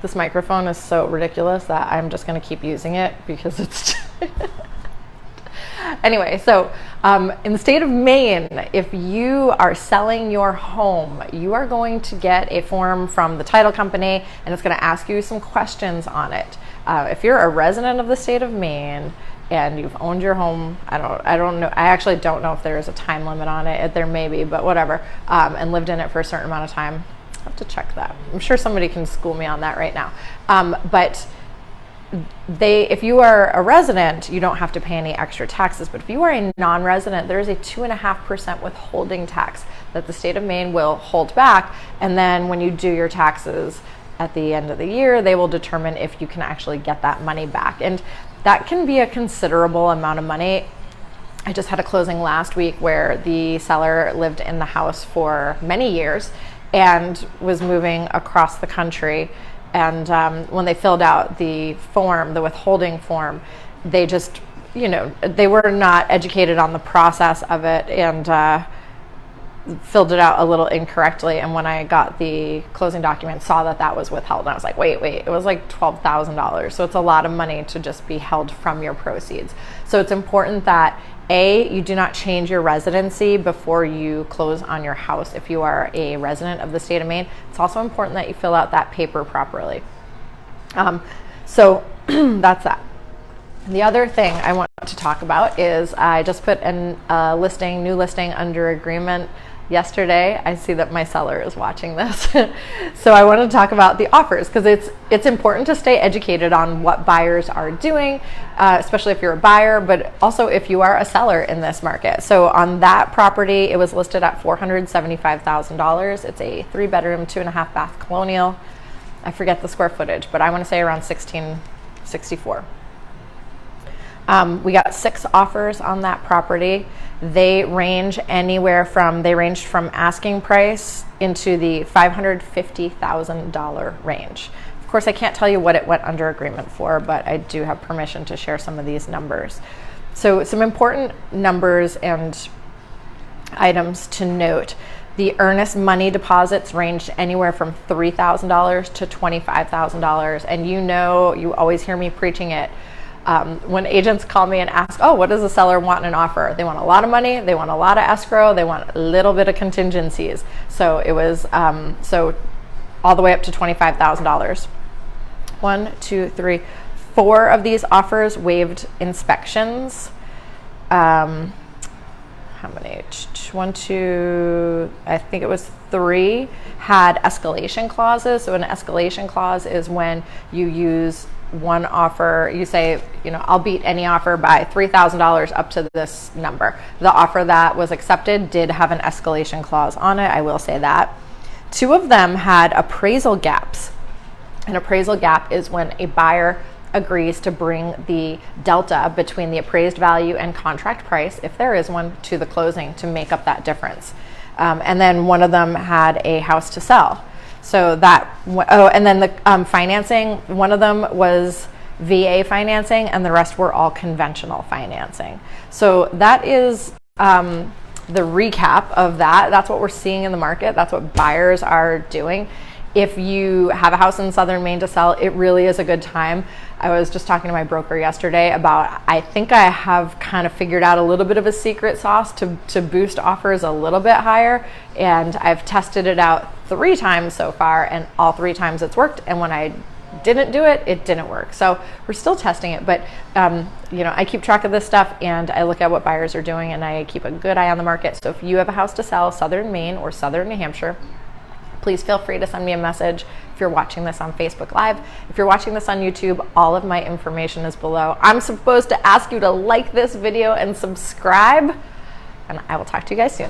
This microphone is so ridiculous that I'm just going to keep using it because it's anyway. So in the state of Maine, if you are selling your home, you are going to get a form from the title company, and it's going to ask you some questions on it. If you're a resident of the state of Maine and you've owned your home, I don't know, I actually don't know if there's a time limit on it. There may be, but whatever, and lived in it for a certain amount of time. I have to check that. I'm sure somebody can school me on that right now. But if you are a resident, you don't have to pay any extra taxes. But if you are a non-resident, there is a 2.5% withholding tax that the state of Maine will hold back. And then when you do your taxes at the end of the year, they will determine if you can actually get that money back. And that can be a considerable amount of money. I just had a closing last week where the seller lived in the house for many years and was moving across the country. And when they filled out the form, the withholding form, they just, they were not educated on the process of it and filled it out a little incorrectly. And when I got the closing document, saw that was withheld. And I was like, wait, it was like $12,000. So it's a lot of money to just be held from your proceeds. So it's important that you do not change your residency before you close on your house if you are a resident of the state of Maine. It's also important that you fill out that paper properly. So that's that. The other thing I want to talk about is I just put new listing under agreement yesterday. I see that my seller is watching this. So I want to talk about the offers because it's important to stay educated on what buyers are doing, especially if you're a buyer, but also if you are a seller in this market. So on that property, it was listed at $475,000. It's a 3-bedroom, 2.5-bath colonial. I forget the square footage, but I want to say around 1664. We got 6 offers on that property. They ranged from asking price into the $550,000 range. Of course, I can't tell you what it went under agreement for, but I do have permission to share some of these numbers. So some important numbers and items to note. The earnest money deposits ranged anywhere from $3,000 to $25,000. And you always hear me preaching it. When agents call me and ask, what does the seller want in an offer? They want a lot of money, they want a lot of escrow, they want a little bit of contingencies. So it was all the way up to $25,000. 1, 2, 3, 4 of these offers waived inspections. How many? 1, 2, I think it was 3 had escalation clauses. So an escalation clause is when you use one offer, you say, I'll beat any offer by $3,000 up to this number. The offer that was accepted did have an escalation clause on it, I will say that. 2 of them had appraisal gaps. An appraisal gap is when a buyer agrees to bring the delta between the appraised value and contract price, if there is one, to the closing to make up that difference. And then one of them had a house to sell. So and then the financing, one of them was VA financing and the rest were all conventional financing. So that is the recap of that. That's what we're seeing in the market. That's what buyers are doing. If you have a house in Southern Maine to sell, it really is a good time. I was just talking to my broker yesterday about, I think I have kind of figured out a little bit of a secret sauce to boost offers a little bit higher. And I've tested it out 3 times so far, and all 3 times it's worked. And when I didn't do it, it didn't work. So we're still testing it, but I keep track of this stuff and I look at what buyers are doing and I keep a good eye on the market. So if you have a house to sell, Southern Maine or Southern New Hampshire, please feel free to send me a message. If you're watching this on Facebook Live, if you're watching this on YouTube, all of my information is below. I'm supposed to ask you to like this video and subscribe, and I will talk to you guys soon.